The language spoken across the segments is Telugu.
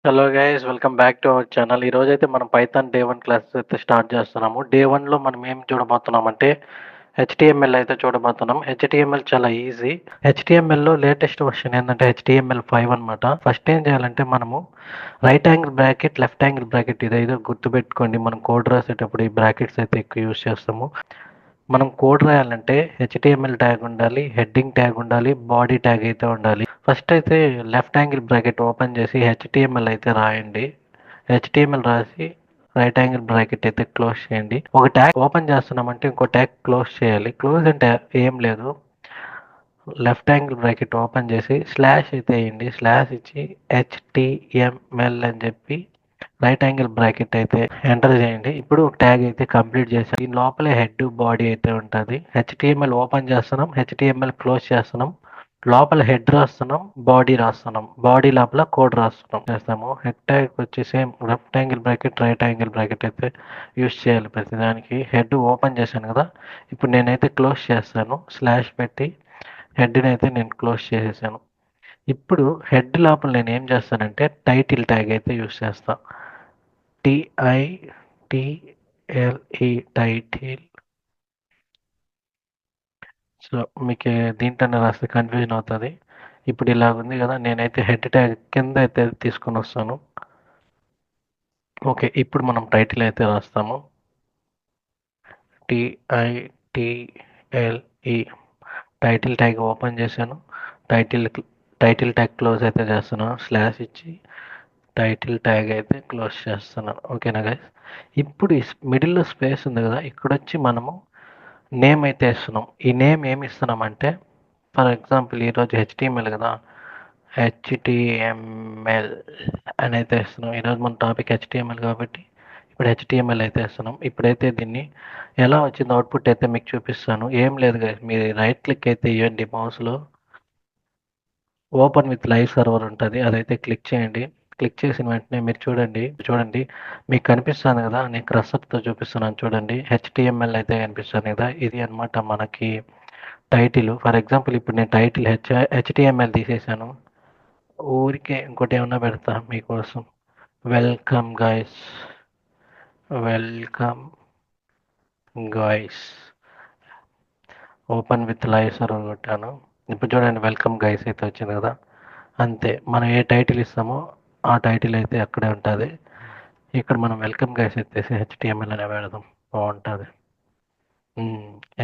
Hello guys welcome back to our channel. ఈరోజైతే మనం పైథాన్ డే 1 క్లాసెస్ అయితే స్టార్ట్ చేస్తున్నాము. డే 1లో మనం ఏం చూడబోతున్నామంటే హెచ్టిఎంఎల్ అయితే చూడబోతున్నాం. హెచ్టిఎంఎల్ చాలా ఈజీ. హెచ్టిఎంఎల్లో లేటెస్ట్ వర్షన్ ఏంటంటే HTML5 అనమాట. ఫస్ట్ ఏం చేయాలంటే మనము right angle bracket, left angle bracket ఇదేదో గుర్తుపెట్టుకోండి. మనం కోడ్ రాసేటప్పుడు ఈ బ్రాకెట్స్ అయితే ఎక్కువ యూస్ చేస్తాము. మనం కోడ్ రాయాలంటే హెచ్టిఎంఎల్ ట్యాగ్ ఉండాలి, హెడ్డింగ్ ట్యాగ్ ఉండాలి, బాడీ ట్యాగ్ అయితే ఉండాలి. ఫస్ట్ అయితే లెఫ్ట్ యాంగిల్ బ్రాకెట్ ఓపెన్ చేసి హెచ్టిఎంఎల్ అయితే రాయండి. హెచ్టిఎంఎల్ రాసి రైట్ యాంగిల్ బ్రాకెట్ అయితే క్లోజ్ చేయండి. ఒక ట్యాగ్ ఓపెన్ చేస్తున్నామంటే ఇంకో ట్యాగ్ క్లోజ్ చేయాలి. క్లోజ్ అంటే ఏం లేదు, లెఫ్ట్ యాంగిల్ బ్రాకెట్ ఓపెన్ చేసి స్లాష్ అయితే వేయండి. స్లాష్ ఇచ్చి HTML అని చెప్పి రైట్ యాంగిల్ బ్రాకెట్ అయితే ఎంటర్ చేయండి. ఇప్పుడు ట్యాగ్ అయితే కంప్లీట్ చేసాం. దీని లోపలే హెడ్ బాడీ అయితే ఉంటుంది. హెచ్టిఎంఎల్ ఓపెన్ చేస్తున్నాం, హెచ్టిఎంఎల్ క్లోజ్ చేస్తున్నాం, లోపల హెడ్ రాస్తున్నాం, బాడీ రాస్తున్నాం, బాడీ లోపల కోడ్ రాస్తున్నాం చేస్తాము. హెడ్ ట్యాగ్ వచ్చి same left angle bracket, right angle bracket అయితే యూస్ చేయాలి ప్రతిదానికి. హెడ్ ఓపెన్ చేశాను కదా, ఇప్పుడు నేనైతే క్లోజ్ చేస్తాను. స్లాష్ పెట్టి హెడ్ని అయితే నేను క్లోజ్ చేసేసాను. ఇప్పుడు హెడ్ లోపల నేను ఏం చేస్తానంటే టైటిల్ ట్యాగ్ అయితే యూస్ చేస్తాను. TITLE title. సో మీకు దీంట్లోనే రాస్తే కన్ఫ్యూజన్ అవుతుంది. ఇప్పుడు ఇలాగ ఉంది కదా, నేనైతే హెడ్ ట్యాగ్ కింద అయితే తీసుకొని వస్తాను. ఓకే, ఇప్పుడు మనం టైటిల్ అయితే రాస్తాము. TITLE టైటిల్ ట్యాగ్ ఓపెన్ చేశాను. టైటిల్ ట్యాగ్ క్లోజ్ అయితే చేస్తున్నాను. స్లాష్ ఇచ్చి టైటిల్ ట్యాగ్ అయితే క్లోజ్ చేస్తున్నాను. ఓకేనా గైస్? ఇప్పుడు ఈ మిడిల్లో స్పేస్ ఉంది కదా, ఇక్కడ వచ్చి మనము నేమ్ అయితే ఇస్తున్నాం. ఈ నేమ్ ఏమి ఇస్తున్నామంటే ఫర్ ఎగ్జాంపుల్ ఈరోజు HTML కదా, HTML అని అయితే ఇస్తున్నాం. ఈరోజు మన టాపిక్ HTML కాబట్టి ఇప్పుడు HTML అయితే ఇస్తున్నాం. ఇప్పుడైతే దీన్ని ఎలా వచ్చింది అవుట్పుట్ అయితే మీకు చూపిస్తాను. ఏం లేదు గైస్, మీరు రైట్ క్లిక్ అయితే ఇవ్వండి మౌస్లో. ఓపెన్ విత్ లైవ్ సర్వర్ ఉంటుంది, అదైతే క్లిక్ చేయండి. క్లిక్ చేసిన వెంటనే మీరు చూడండి మీకు కనిపిస్తుంది కదా, నేను క్రసర్తో చూపిస్తున్నాను చూడండి. HTML అయితే కనిపిస్తుంది కదా, ఇది అన్నమాట మనకి టైటిల్. ఫర్ ఎగ్జాంపుల్ ఇప్పుడు నేను టైటిల్ HTML తీసేసాను. ఊరికే ఇంకోటి ఏమన్నా పెడతా మీకోసం. Welcome guys, welcome guys, open with live server కొట్టాను. ఇప్పుడు చూడండి వెల్కమ్ గైస్ అయితే వచ్చింది కదా. అంతే, మనం ఏ టైటిల్ ఇస్తామో ఆ టైటిల్ అయితే అక్కడే ఉంటుంది. ఇక్కడ మనం వెల్కమ్ గైస్ ఎత్తేసి HTML అనే పెడదాం, బాగుంటుంది.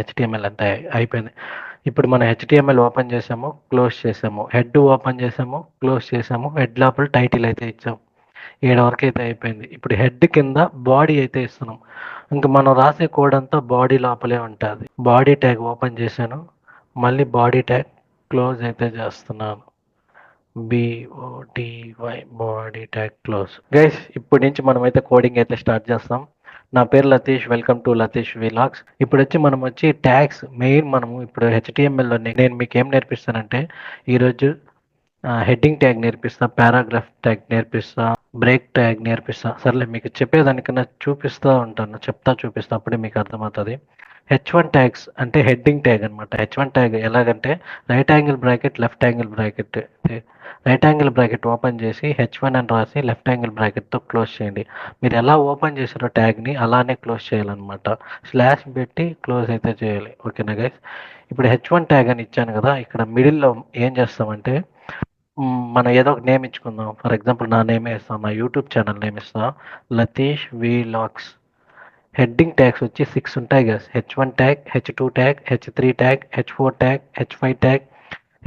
HTML అంతే అయిపోయింది. ఇప్పుడు మనం HTML ఓపెన్ చేసాము, క్లోజ్ చేసాము, హెడ్ ఓపెన్ చేసాము, క్లోజ్ చేసాము, హెడ్ లోపల టైటిల్ అయితే ఇచ్చాము. 7 వరకు అయితే అయిపోయింది. ఇప్పుడు హెడ్ కింద బాడీ అయితే ఇస్తున్నాం. ఇంకా మనం రాసే కోడ్ అంతా బాడీ లోపలే ఉంటుంది. బాడీ ట్యాగ్ ఓపెన్ చేశాను, మళ్ళీ బాడీ ట్యాగ్ క్లోజ్ అయితే చేస్తున్నాను. BODY body tag close. Guys ఇప్పటి నుంచి మనం అయితే కోడింగ్ అయితే స్టార్ట్ చేస్తాం. నా పేరు Latheesh, welcome to Latheesh vlogs. ఇప్పుడు వచ్చి మనం ట్యాగ్స్ మెయిన్ మనము ఇప్పుడు HTML లో నేను మీకు ఏం నేర్పిస్తానంటే ఈరోజు హెడ్డింగ్ ట్యాగ్ నేర్పిస్తా, పారాగ్రాఫ్ ట్యాగ్ నేర్పిస్తా, బ్రేక్ ట్యాగ్ నేర్పిస్తా. సర్లే, మీకు చెప్పేదానికన్నా చూపిస్తూ ఉంటాను, చూపిస్తా, అప్పుడే మీకు అర్థమవుతుంది. H1 ట్యాగ్స్ అంటే హెడ్డింగ్ ట్యాగ్ అనమాట. H1 ట్యాగ్ ఎలాగంటే right angle bracket, left angle bracket. Right angle bracket open చేసి H1 అని రాసి లెఫ్ట్ యాంగిల్ బ్రాకెట్తో క్లోజ్ చేయండి. మీరు ఎలా ఓపెన్ చేసారో ట్యాగ్ని అలానే క్లోజ్ చేయాలన్నమాట. స్లాష్ పెట్టి క్లోజ్ అయితే చేయాలి. ఓకేనా గైస్? ఇప్పుడు H1 ట్యాగ్ అని ఇచ్చాను కదా, ఇక్కడ మిడిల్లో ఏం చేస్తామంటే మనం ఏదో ఒక నేమ్ ఇచ్చుకుందాం. ఫర్ ఎగ్జాంపుల్ నా నేమే ఇస్తాను, నా యూట్యూబ్ ఛానల్ నేమ్ ఇస్తా, లతీష్ వీలాగ్స్. హెడ్డింగ్ ట్యాగ్స్ వచ్చి 6 ఉంటాయి కదా, H1 tag, H2 tag, H3 tag, H4 tag, H5 tag,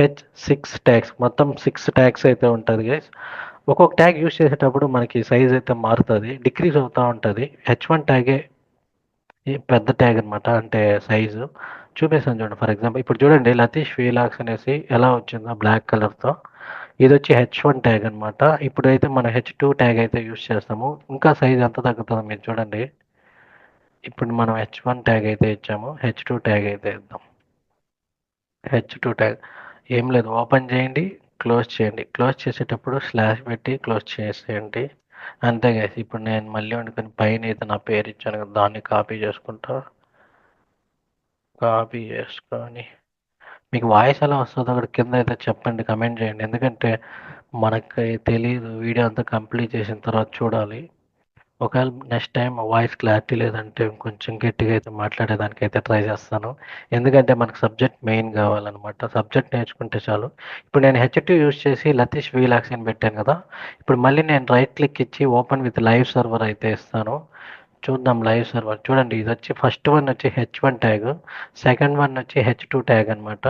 H6 tags. మొత్తం 6 ట్యాగ్స్ అయితే ఉంటుంది గైస్. ఒక్కొక్క ట్యాగ్ యూస్ చేసేటప్పుడు మనకి సైజ్ అయితే మారుతుంది, డిక్రీజ్ అవుతూ ఉంటుంది. H1 ట్యాగే పెద్ద ట్యాగ్ అనమాట, అంటే సైజు చూపిస్తాను చూడండి. ఫర్ ఎగ్జాంపుల్ ఇప్పుడు చూడండి లతీష్ వీలాగ్స్ అనేసి ఎలా వచ్చిందో బ్లాక్ కలర్తో. ఇది వచ్చి H1 ట్యాగ్ అనమాట. ఇప్పుడైతే మనం H2 ట్యాగ్ అయితే యూస్ చేస్తాము. ఇంకా సైజ్ ఎంత తగ్గుతుందో మీరు చూడండి. ఇప్పుడు మనం H1 ట్యాగ్ అయితే ఇచ్చాము, H2 ట్యాగ్ అయితే ఇద్దాం. H2 ట్యాగ్ ఏం లేదు, ఓపెన్ చేయండి, క్లోజ్ చేయండి. క్లోజ్ చేసేటప్పుడు స్లాష్ పెట్టి క్లోజ్ చేసేయండి. అంతే గైస్. ఇప్పుడు నేను మళ్ళీ వండుకొని పైన అయితే నా పేరు ఇచ్చాను కదా, దాన్ని కాపీ చేసుకుంటా. కాపీ చేసుకొని మీకు వాయిస్ ఎలా వస్తుందో అక్కడ కింద అయితే చెప్పండి, కమెంట్ చేయండి. ఎందుకంటే మనకి తెలీదు. వీడియో అంతా కంప్లీట్ చేసిన తర్వాత చూడాలి. ఒకవేళ నెక్స్ట్ టైం వాయిస్ క్లారిటీ లేదంటే కొంచెం గట్టిగా అయితే మాట్లాడేదానికైతే ట్రై చేస్తాను. ఎందుకంటే మనకు సబ్జెక్ట్ మెయిన్ కావాలనమాట. సబ్జెక్ట్ నేర్చుకుంటే చాలు. ఇప్పుడు నేను హెచ్2 యూజ్ చేసి లతీష్ వీలాక్స్ అని పెట్టాను కదా! ఇప్పుడు మళ్ళీ నేను రైట్ క్లిక్ ఇచ్చి ఓపెన్ విత్ లైవ్ సర్వర్ అయితే ఇస్తాను. చూద్దాం లైవ్ సర్వర్. చూడండి ఇది వచ్చి ఫస్ట్ వన్ వచ్చి హెచ్1 ట్యాగ్, సెకండ్ వన్ వచ్చి హెచ్2 ట్యాగ్ అనమాట.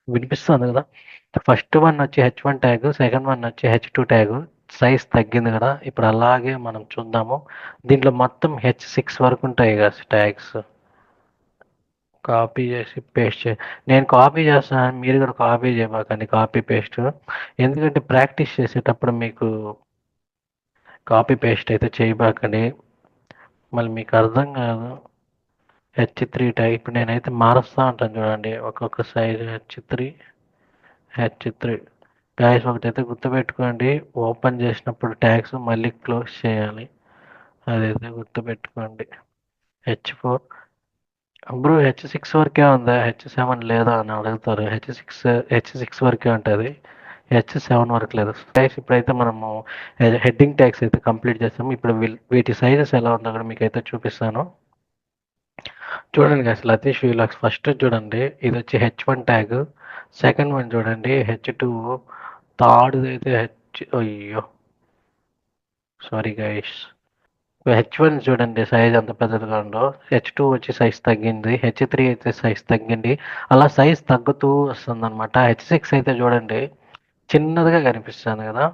వినిపిస్తుంది కదా! ఫస్ట్ వన్ వచ్చి హెచ్1 ట్యాగ్, సెకండ్ వన్ వచ్చి హెచ్2 ట్యాగ్. సైజ్ తగ్గింది కదా! ఇప్పుడు అలాగే మనం చూద్దాము. దీంట్లో మొత్తం హెచ్6 వరకు ఉంటాయి కదా ట్యాగ్స్. కాపీ చేసి పేస్ట్ నేను కాపీ చేస్తాను, మీరు కూడా కాపీ చేయబాకండి, కాపీ పేస్ట్. ఎందుకంటే ప్రాక్టీస్ చేసేటప్పుడు మీకు కాపీ పేస్ట్ అయితే చేయబాకండి, మళ్ళీ మీకు అర్థం కాదు. హెచ్3 ట్యాగ్ ఇప్పుడు నేనైతే మారుస్తూ ఉంటాను చూడండి, ఒక్కొక్క సైజ్ హెచ్3 ట్యాగ్స్. ఒకటైతే గుర్తుపెట్టుకోండి, ఓపెన్ చేసినప్పుడు ట్యాగ్స్ మళ్ళీ క్లోజ్ చేయాలి, అదైతే గుర్తుపెట్టుకోండి. హెచ్4 బ్రో హెచ్6 వరకే ఉందా, హెచ్7 లేదా అని అడుగుతారు. హెచ్6 వరకే ఉంటుంది, హెచ్7 వరకు లేదు. ట్యాగ్స్ ఇప్పుడైతే మనము హెడ్డింగ్ ట్యాగ్స్ అయితే కంప్లీట్ చేస్తాము. ఇప్పుడు వీటి సైజెస్ ఎలా ఉందో కూడా మీకు అయితే చూపిస్తాను. చూడండి guys, లతీష్ వీలాక్స్ ఫస్ట్ చూడండి, ఇది వచ్చి హెచ్1 ట్యాగ్. సెకండ్ వన్ చూడండి హెచ్2. థర్డ్ అయితే అయ్యో సారీ గైస్. హెచ్1 చూడండి సైజ్ ఎంత పెద్దదిగా ఉందో. హెచ్2 వచ్చి సైజ్ తగ్గింది, హెచ్3 అయితే సైజ్ తగ్గింది, అలా సైజ్ తగ్గుతూ వస్తుంది అనమాట. హెచ్6 అయితే చూడండి చిన్నదిగా కనిపిస్తుంది కదా.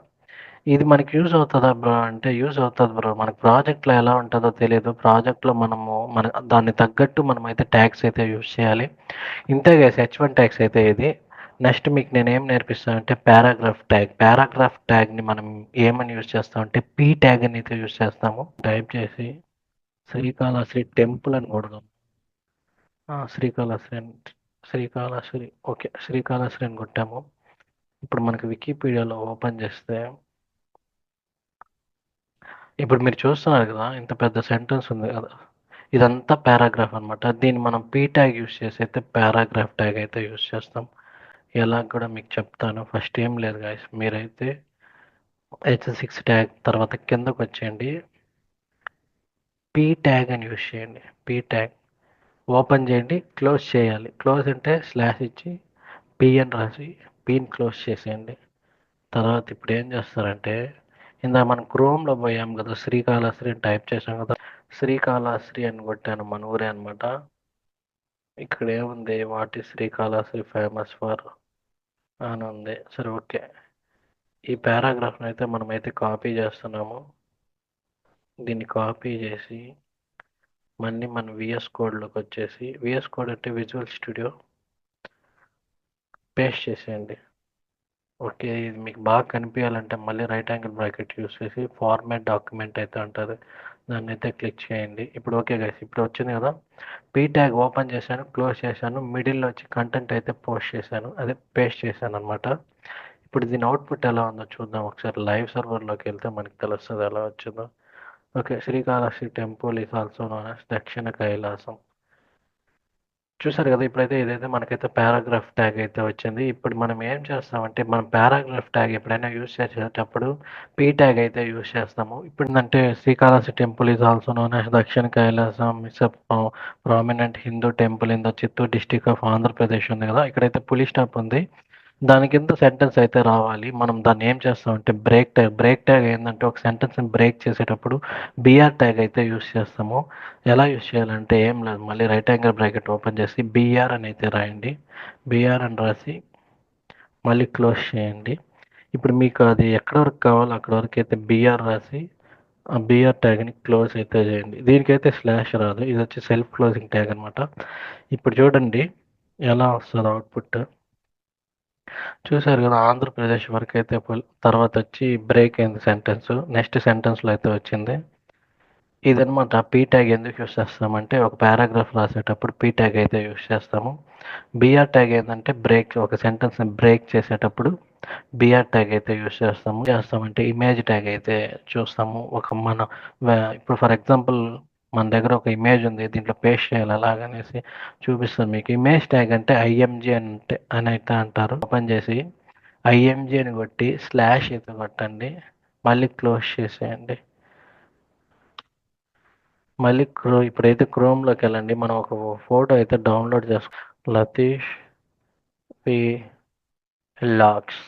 ఇది మనకి యూజ్ అవుతుందా బ్రో అంటే యూజ్ అవుతుంది బ్రో. మనకి ప్రాజెక్ట్లో ఎలా ఉంటుందో తెలియదు. ప్రాజెక్ట్లో మన దాన్ని తగ్గట్టు మనం అయితే ట్యాగ్స్ అయితే యూజ్ చేయాలి. ఇంతే గైస్, హెచ్1 ట్యాగ్స్ అయితే ఇది. నెక్స్ట్ మీకు నేను ఏం నేర్పిస్తానంటే పారాగ్రాఫ్ ట్యాగ్ని మనం ఏమని యూజ్ చేస్తామంటే పీ ట్యాగ్ అని అయితే యూజ్ చేస్తాము. టైప్ చేసి శ్రీకాళహస్తి టెంపుల్ అని కొడదాం. శ్రీకాళహస్తి శ్రీకాళహస్తి ఓకే, శ్రీకాళహస్తి అని కొట్టాము. ఇప్పుడు మనకి వికీపీడియాలో ఓపెన్ చేస్తే ఇప్పుడు మీరు చూస్తున్నారు కదా, ఇంత పెద్ద సెంటెన్స్ ఉంది కదా, ఇదంతా పారాగ్రాఫ్ అనమాట. దీన్ని మనం పీ ట్యాగ్ యూస్ చేసి అయితే పారాగ్రాఫ్ ట్యాగ్ అయితే యూస్ చేస్తాం. ఎలా కూడా మీకు చెప్తాను. ఫస్ట్ ఏం లేదు గాయస్, మీరైతే హెచ్6 ట్యాగ్ తర్వాత కిందకు వచ్చేయండి, పీ ట్యాగ్ అని యూస్ చేయండి. పీ ట్యాగ్ ఓపెన్ చేయండి, క్లోజ్ చేయాలి. క్లోజ్ అంటే స్లాష్ ఇచ్చి పీ అని రాసి పీని క్లోజ్ చేసేయండి. తర్వాత ఇప్పుడు ఏం చేస్తారంటే, ఇందాక మనం క్రోమ్లో పోయాం కదా, శ్రీకాళహస్తి అని టైప్ చేసాం కదా, శ్రీకాళహస్తి అని కొట్టాను, మన ఊరే అనమాట. ఇక్కడ ఏముంది, what is Srikalahasti famous for అని ఉంది. సరే ఓకే, ఈ పారాగ్రాఫ్ని అయితే మనమైతే కాపీ చేస్తున్నాము. దీన్ని కాపీ చేసి మళ్ళీ మన విఎస్ కోడ్లోకి వచ్చేసి, విఎస్ కోడ్ అంటే విజువల్ స్టూడియో, పేస్ట్ చేసేయండి. ఓకే, ఇది మీకు బాగా కనిపించాలంటే మళ్ళీ రైట్ యాంగిల్ బ్రాకెట్ యూస్ చేసి ఫార్మాట్ డాక్యుమెంట్ అయితే ఉంటుంది, దాన్ని అయితే క్లిక్ చేయండి. ఇప్పుడు ఓకే గైస్, ఇప్పుడు వచ్చింది కదా, పీ ట్యాగ్ ఓపెన్ చేశాను, క్లోజ్ చేశాను, మిడిల్లో వచ్చి కంటెంట్ అయితే పోస్ట్ చేశాను, అదే పేస్ట్ చేశాను అనమాట. ఇప్పుడు దీని అవుట్పుట్ ఎలా ఉందో చూద్దాం ఒకసారి. లైవ్ సర్వర్లోకి వెళ్తే మనకి తెలుస్తుంది ఎలా వచ్చిందో. Okay, Srikalahasti temple is also known as దక్షిణ కైలాసం. చూసారు కదా, ఇప్పుడైతే ఇదైతే మనకైతే పారాగ్రాఫ్ ట్యాగ్ అయితే వచ్చింది. ఇప్పుడు మనం ఏం చేస్తామంటే, మనం పారాగ్రాఫ్ ట్యాగ్ ఎప్పుడైనా యూజ్ చేసేటప్పుడు పీ ట్యాగ్ అయితే యూజ్ చేస్తాము. ఇప్పుడు ఏంటంటే Srikalahasti temple is also known as దక్షిణ Kailasam it's prominent Hindu temple in the Chittoor district of Andhra Pradesh ఉంది కదా, ఇక్కడైతే పులి స్టాప్ ఉంది, దాని కింద సెంటెన్స్ అయితే రావాలి. మనం దాన్ని ఏం చేస్తామంటే బ్రేక్ ట్యాగ్ ఏంటంటే ఒక సెంటెన్స్ని బ్రేక్ చేసేటప్పుడు బిఆర్ ట్యాగ్ అయితే యూస్ చేస్తాము. ఎలా యూస్ చేయాలంటే ఏం లేదు, మళ్ళీ రైట్ యాంగిల్ బ్రాకెట్ ఓపెన్ చేసి బిఆర్ అని అయితే రాయండి. బిఆర్ అని రాసి మళ్ళీ క్లోజ్ చేయండి. ఇప్పుడు మీకు అది ఎక్కడ వరకు కావాలో అక్కడ వరకు అయితే బిఆర్ రాసి ఆ బిఆర్ ట్యాగ్ని క్లోజ్ అయితే చేయండి. దీనికైతే స్లాష్ రాదు, ఇది వచ్చి సెల్ఫ్ క్లోజింగ్ ట్యాగ్ అనమాట. ఇప్పుడు చూడండి ఎలా వస్తుంది అవుట్పుట్. చూసారు కదా, ఆంధ్రప్రదేశ్ వరకు అయితే తర్వాత వచ్చి బ్రేక్ అయింది సెంటెన్స్, నెక్స్ట్ సెంటెన్స్లో అయితే వచ్చింది. ఇదనమాట పీ ట్యాగ్. ఎందుకు యూస్ చేస్తామంటే ఒక పారాగ్రాఫ్ రాసేటప్పుడు పీ ట్యాగ్ అయితే యూస్ చేస్తాము. బిఆర్ ట్యాగ్ ఏంటంటే ఒక సెంటెన్స్ని బ్రేక్ చేసేటప్పుడు బిఆర్ ట్యాగ్ అయితే యూస్ చేస్తామంటే ఇమేజ్ ట్యాగ్ అయితే చూస్తాము. ఇప్పుడు ఫర్ ఎగ్జాంపుల్ మన దగ్గర ఒక ఇమేజ్ ఉంది, దీంట్లో పేస్ట్ చేయాలి అలాగనేసి చూపిస్తాను మీకు. ఇమేజ్ ట్యాగ్ అంటే ఐఎంజీ అని అయితే అంటారు. ఓపెన్ చేసి ఐఎంజీ అని కొట్టి స్లాష్ అయితే కొట్టండి, మళ్ళీ క్లోజ్ చేసేయండి. మళ్ళీ ఇప్పుడైతే క్రోమ్లోకి వెళ్ళండి. మనం ఒక ఫోటో అయితే డౌన్లోడ్ చేసుకో, లతీష్ వి లాగ్స్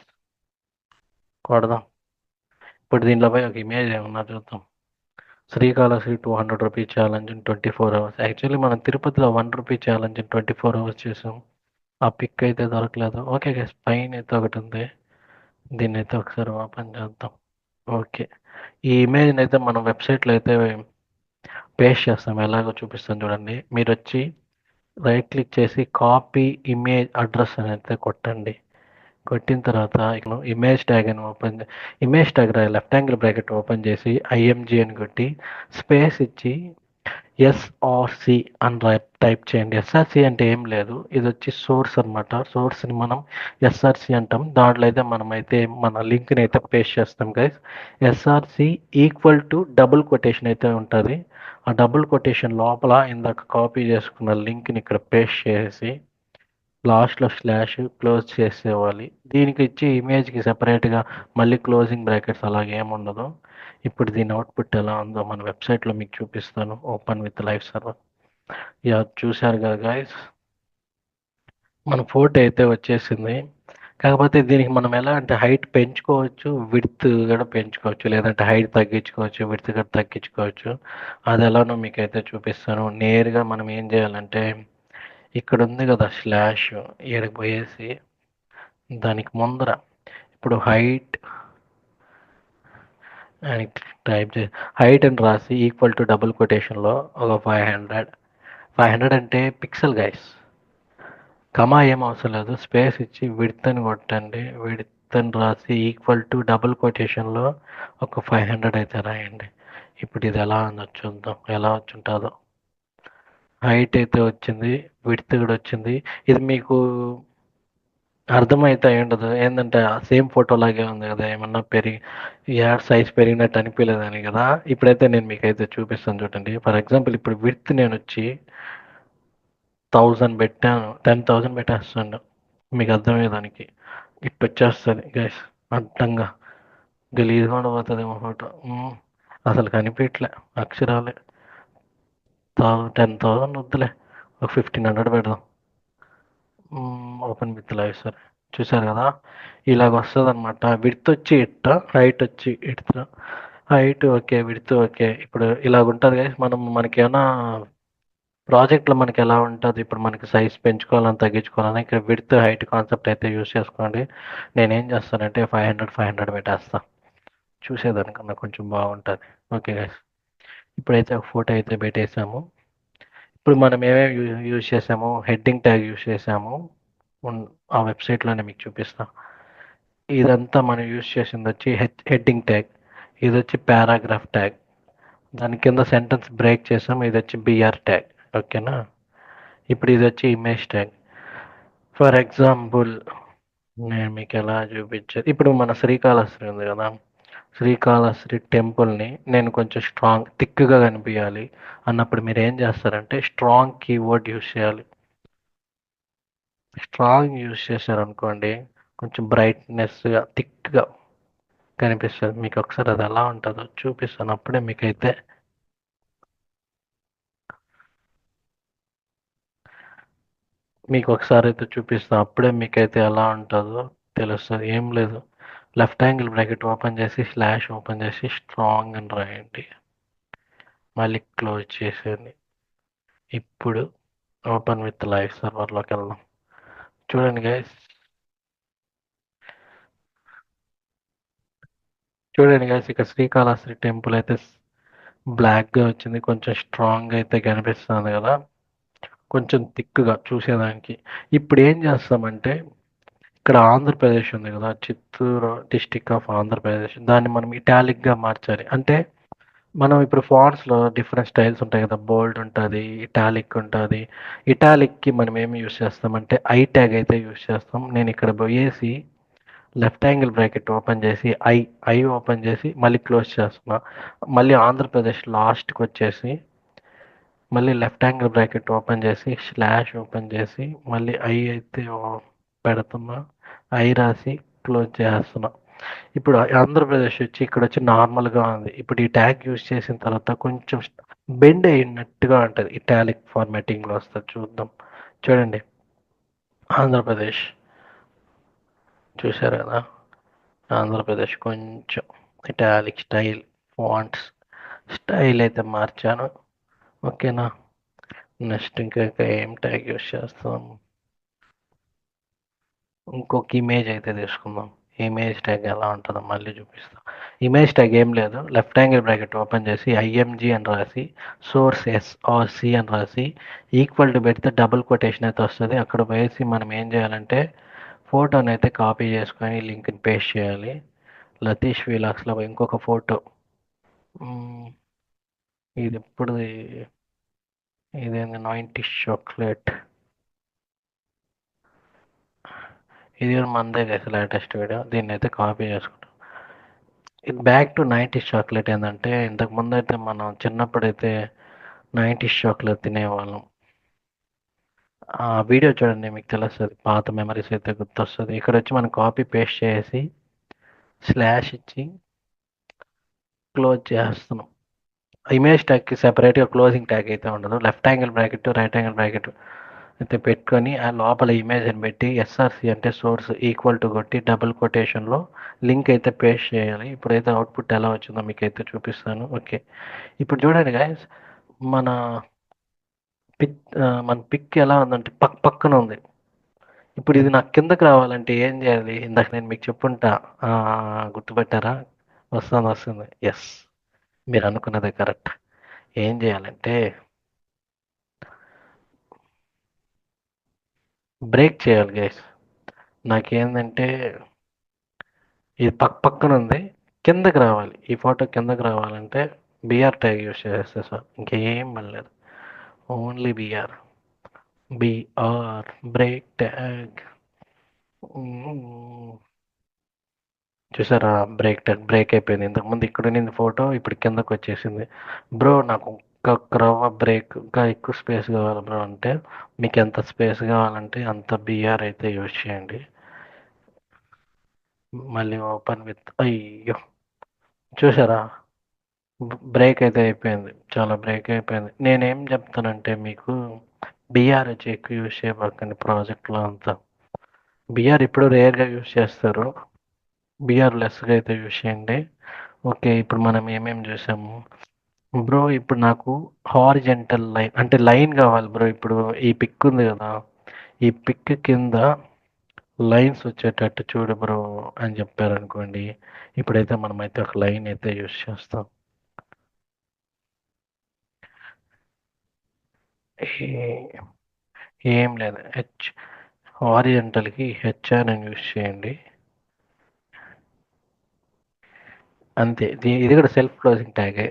కొడదాం. ఇప్పుడు దీంట్లో పోయి ఒక ఇమేజ్ ఏమన్నా చూద్దాం. Srikalahasti 200 rupees challenge in 24 hours. Actually మనం తిరుపతిలో 1 రూపీ ఛాలెంజ్ ఇన్ 24 అవర్స్ చేసాం. ఆ పిక్ అయితే దొరకలేదు. ఓకే గైస్, పైన అయితే ఒకటి ఉంది, దీన్ని అయితే ఒకసారి ఓపెన్ చేద్దాం. ఓకే, ఈ ఇమేజ్ని అయితే మనం వెబ్సైట్లో అయితే పేస్ట్ చేస్తాం. ఎలాగో చూపిస్తాం చూడండి. మీరు వచ్చి రైట్ క్లిక్ చేసి కాపీ ఇమేజ్ అడ్రస్ అని అయితే కొట్టండి. కొట్టిన తర్వాత ఇక్కడ ఇమేజ్ ట్యాగ్ అని image tag left angle bracket open చేసి ఐఎంజీ అని కొట్టి స్పేస్ ఇచ్చి ఎస్ఆర్సి అని టైప్ చేయండి. ఎస్ఆర్సి అంటే ఏం లేదు, ఇది వచ్చి సోర్స్ అనమాట. సోర్స్ని మనం ఎస్ఆర్సి అంటాం. దాంట్లో అయితే మనం అయితే మన లింక్ని అయితే పేస్ట్ చేస్తాం guys. SRC equal to double quotation అయితే ఉంటుంది. ఆ డబుల్ కొటేషన్ లోపల ఇందాక కాపీ చేసుకున్న లింక్ని ఇక్కడ పేస్ట్ చేసి లాస్ట్లో స్లాష్ క్లోజ్ చేసేవాలి. దీనికి ఇచ్చి ఇమేజ్కి సెపరేట్గా మళ్ళీ క్లోజింగ్ బ్రాకెట్స్ అలాగే ఏముండదు. ఇప్పుడు దీని అవుట్పుట్ ఎలా ఉందో మన వెబ్సైట్లో మీకు చూపిస్తాను. Open with live server. Yeah, చూశారు కదా గైస్, మన ఫోటో అయితే వచ్చేసింది. కాకపోతే దీనికి మనం ఎలా అంటే హైట్ పెంచుకోవచ్చు, విడ్త్ కూడా పెంచుకోవచ్చు, లేదంటే హైట్ తగ్గించుకోవచ్చు, విడ్త్ కూడా తగ్గించుకోవచ్చు. అది ఎలానో మీకు అయితే చూపిస్తాను. నేరుగా మనం ఏం చేయాలంటే ఇక్కడ ఉంది కదా స్లాష్, ఈడకి పోయేసి దానికి ముందర ఇప్పుడు హైట్ అని టైప్ చేసి హైట్ అని రాసి ఈక్వల్ టు డబుల్ కొటేషన్లో ఒక 500 అంటే పిక్సెల్ గైస్. కమా ఏం అవసరం లేదు, స్పేస్ ఇచ్చి విడ్త్ అని కొట్టండి. విడ్త్ అని రాసి ఈక్వల్ టు డబుల్ కొటేషన్లో ఒక 500 అయితే రాయండి. ఇప్పుడు ఇది ఎలా ఉందో చూద్దాం, ఎలా వచ్చి ఉంటుందో. హైట్ అయితే వచ్చింది, విడ్త్ కూడా వచ్చింది. ఇది మీకు అర్థమైతే అయి ఉండదు, ఏంటంటే సేమ్ ఫోటో లాగే ఉంది కదా, ఏమన్నా యాడ్ సైజ్ పెరిగినట్టు అనిపించలేదని కదా. ఇప్పుడైతే నేను మీకైతే చూపిస్తాను చూడండి. ఫర్ ఎగ్జాంపుల్ ఇప్పుడు విడ్త్ నేను వచ్చి 1000 పెట్టాను, 10,000 పెట్టేస్తాను, మీకు అర్థమయ్యేదానికి. ఇప్పుడు వచ్చేస్తుంది గైస్, అడ్డంగా గలీజ్గా ఉండబోతుంది మా ఫోటో. అసలు కనిపించలే అక్షరాలే. 10,000 వద్దులే, ఒక 1,500 పెడదాం. ఓపెన్ విత్ లైవ్ సార్, చూసారు కదా, ఇలాగ వస్తుంది అనమాట. విడ్త్ వచ్చి ఇట్ట, హైట్ వచ్చి ఇట్ట. Height okay, width okay. ఇప్పుడు ఇలాగ ఉంటుంది కదా. మనకేమైనా ప్రాజెక్ట్లో మనకి ఎలా ఉంటుంది, ఇప్పుడు మనకి సైజ్ పెంచుకోవాలని తగ్గించుకోవాలని ఇక్కడ విడ్త్ హైట్ కాన్సెప్ట్ అయితే యూస్ చేసుకోండి. నేనేం చేస్తానంటే 500 పెట్టేస్తాను, చూసేదానికన్నా కొంచెం బాగుంటుంది. ఓకే గైస్, ఇప్పుడైతే ఒక ఫోటో అయితే పెట్టేసాము. ఇప్పుడు మనం ఏమేమి యూజ్ చేసాము, హెడ్డింగ్ ట్యాగ్ యూజ్ చేసాము. ఆ వెబ్సైట్లోనే మీకు చూపిస్తాం. ఇదంతా మనం యూజ్ చేసింది వచ్చి హెడ్డింగ్ ట్యాగ్, ఇది వచ్చి పారాగ్రాఫ్ ట్యాగ్, దాని కింద సెంటెన్స్ బ్రేక్ చేసాం, ఇది వచ్చి బిఆర్ ట్యాగ్. ఓకేనా, ఇప్పుడు ఇది వచ్చి ఇమేజ్ ట్యాగ్. ఫర్ ఎగ్జాంపుల్ నేను మీకు ఎలా చూపించాను, ఇప్పుడు మన శ్రీకాళహస్తి ఉంది కదా, శ్రీకాళహస్తి టెంపుల్ని నేను కొంచెం థిక్గా కనిపించాలి అన్నప్పుడు మీరు ఏం చేస్తారంటే స్ట్రాంగ్ కీవర్డ్ యూజ్ చేయాలి. స్ట్రాంగ్ యూజ్ చేశారనుకోండి కొంచెం బ్రైట్నెస్గా థిక్గా కనిపిస్తుంది మీకు. ఒకసారి అది ఎలా ఉంటుందో చూపిస్తాను, అప్పుడే మీకైతే ఒకసారి అయితే చూపిస్తాను, అప్పుడే మీకైతే ఎలా ఉంటుందో తెలుస్తుంది. ఏం లేదు, లెఫ్ట్ యాంగిల్ బ్రాకెట్ ఓపెన్ చేసి స్లాష్ ఓపెన్ చేసి స్ట్రాంగ్ అని రాయండి, మళ్ళీ క్లోజ్ చేసేయండి. ఇప్పుడు ఓపెన్ విత్ లైవ్ సర్వర్లోకి వెళ్దాం. చూడండి గైస్, ఇక్కడ శ్రీకాళహస్తి టెంపుల్ అయితే బ్లాక్గా వచ్చింది, కొంచెం స్ట్రాంగ్ అయితే కనిపిస్తుంది కదా, కొంచెం థిక్గా చూసేదానికి. ఇప్పుడు ఏం చేస్తామంటే ఇక్కడ ఆంధ్రప్రదేశ్ ఉంది కదా, చిత్తూరు డిస్టిక్ ఆఫ్ ఆంధ్రప్రదేశ్, దాన్ని మనం ఇటాలిక్గా మార్చాలి. అంటే మనం ఇప్పుడు ఫాంట్స్లో డిఫరెంట్ స్టైల్స్ ఉంటాయి కదా, బోల్డ్ ఉంటుంది, ఇటాలిక్ ఉంటుంది. ఇటాలిక్కి మనం ఏమి యూస్ చేస్తామంటే ఐ ట్యాగ్ అయితే యూస్ చేస్తాం. నేను ఇక్కడ పోయేసి లెఫ్ట్ యాంగిల్ బ్రాకెట్ ఓపెన్ చేసి ఐ ఓపెన్ చేసి మళ్ళీ క్లోజ్ చేస్తున్నా. మళ్ళీ ఆంధ్రప్రదేశ్ లాస్ట్కి వచ్చేసి మళ్ళీ లెఫ్ట్ యాంగిల్ బ్రాకెట్ ఓపెన్ చేసి స్లాష్ ఓపెన్ చేసి మళ్ళీ ఐ అయితే పెడుతున్నా, ఐ రాసి క్లోజ్ చేస్తున్నా. ఇప్పుడు ఆంధ్రప్రదేశ్ వచ్చి ఇక్కడ వచ్చి నార్మల్గా ఉంది. ఇప్పుడు ఈ ట్యాగ్ యూజ్ చేసిన తర్వాత కొంచెం బెండ్ అయినట్టుగా ఉంటుంది, ఇటాలిక్ ఫార్మాటింగ్లో వస్తుంది. చూద్దాం. చూడండి, ఆంధ్రప్రదేశ్ చూశారు కదా, ఆంధ్రప్రదేశ్ కొంచెం ఇటాలిక్ స్టైల్ ఫాంట్స్ స్టైల్ అయితే మార్చాను. ఓకేనా. నెక్స్ట్ ఇంకా ఏం ట్యాగ్ యూస్ చేస్తాం, ఇంకొక ఇమేజ్ అయితే తీసుకుందాం. ఇమేజ్ ట్యాగ్ ఎలా ఉంటుందో మళ్ళీ చూపిస్తాం. ఇమేజ్ ట్యాగ్ ఏం లేదు, లెఫ్ట్ యాంగిల్ బ్రాకెట్ ఓపెన్ చేసి ఐఎంజీ అని రాసి సోర్స్ ఎస్ఆర్సి అని రాసి ఈక్వల్ టు పెడితే డబుల్ కొటేషన్ అయితే వస్తుంది. అక్కడ వేసి మనం ఏం చేయాలంటే ఫోటోని అయితే కాపీ చేసుకొని లింక్ని పేస్ట్ చేయాలి. లతీష్ వీలాక్స్లో ఇంకొక ఫోటో, ఇది ఎప్పుడు, ఇదేంది 90s చాక్లెట్, ఇది కూడా మందే కదా లేటెస్ట్ వీడియో. దీన్ని అయితే కాపీ చేసుకుంటాం. ఇది బ్యాక్ టు 90s చాక్లెట్. ఏంటంటే ఇంతకు ముందు అయితే మనం చిన్నప్పుడైతే 90s చాక్లెట్ తినేవాళ్ళం. ఆ వీడియో చూడండి మీకు తెలుస్తుంది, పాత మెమరీస్ అయితే గుర్తొస్తుంది. ఇక్కడ వచ్చి మనం కాపీ పేస్ట్ చేసి స్లాష్ ఇచ్చి క్లోజ్ చేస్తున్నాం. ఇమేజ్ ట్యాగ్కి సెపరేట్గా క్లోజింగ్ ట్యాగ్ అయితే ఉండదు. Left angle bracket right angle bracket అయితే పెట్టుకొని ఆ లోపల ఇమేజ్ని పెట్టి ఎస్ఆర్సి అంటే సోర్స్ ఈక్వల్ టు కొట్టి డబుల్ కొటేషన్లో లింక్ అయితే పేస్ట్ చేయాలి. ఇప్పుడైతే అవుట్పుట్ ఎలా వచ్చిందో మీకు అయితే చూపిస్తాను. ఓకే, ఇప్పుడు చూడండి గాయస్, మన పిక్ ఎలా ఉందంటే పక్కన ఉంది. ఇప్పుడు ఇది నాకు కిందకి రావాలంటే ఏం చేయాలి? ఇందాక నేను మీకు చెప్పుంటా, గుర్తుపెట్టారా? వస్తుంది. ఎస్, మీరు అనుకున్నదే కరెక్ట్. ఏం చేయాలంటే బ్రేక్ చేయాలి గైస్. నాకేందంటే ఇది పక్కన ఉంది, కిందకి రావాలి. ఈ ఫోటో కిందకి రావాలంటే బిఆర్ ట్యాగ్ యూస్ చేస్తే సార్, ఇంకేం పనిలేదు. Only BR break tag. చూసారా, బ్రేక్ అయిపోయింది. ఇంతకుముందు ఇక్కడ ఉన్నింది ఫోటో, ఇప్పుడు కిందకు వచ్చేసింది. బ్రో నాకు ఒక్క రవ్వ బ్రేక్, ఇంకా ఎక్కువ స్పేస్ కావాలి బ్రో అంటే మీకు ఎంత స్పేస్ కావాలంటే అంత బిఆర్ అయితే యూజ్ చేయండి. మళ్ళీ ఓపెన్ విత్, అయ్యో చూసారా, బ్రేక్ అయితే అయిపోయింది, చాలా బ్రేక్ అయిపోయింది. నేనేం చెప్తానంటే మీకు బిఆర్ వచ్చి ఎక్కువ యూజ్ చేయబడకండి ప్రాజెక్ట్లో అంతా. బిఆర్ ఇప్పుడు రేర్గా యూజ్ చేస్తారు, బిఆర్ లెస్గా అయితే యూజ్ చేయండి. ఓకే, ఇప్పుడు మనం ఏమేమి చూసాము బ్రో? ఇప్పుడు నాకు హారిజెంటల్ లైన్ అంటే లైన్ కావాలి బ్రో. ఇప్పుడు ఈ పిక్ ఉంది కదా, ఈ పిక్ కింద లైన్స్ వచ్చేటట్టు చూడు బ్రో అని చెప్పారనుకోండి. ఇప్పుడైతే మనమైతే ఒక లైన్ అయితే యూజ్ చేస్తాం. ఏం లేదు, హారిజెంటల్కి హెచ్ఆర్ అని యూజ్ చేయండి అంతే. ఇది కూడా సెల్ఫ్ క్లోజింగ్ ట్యాగే,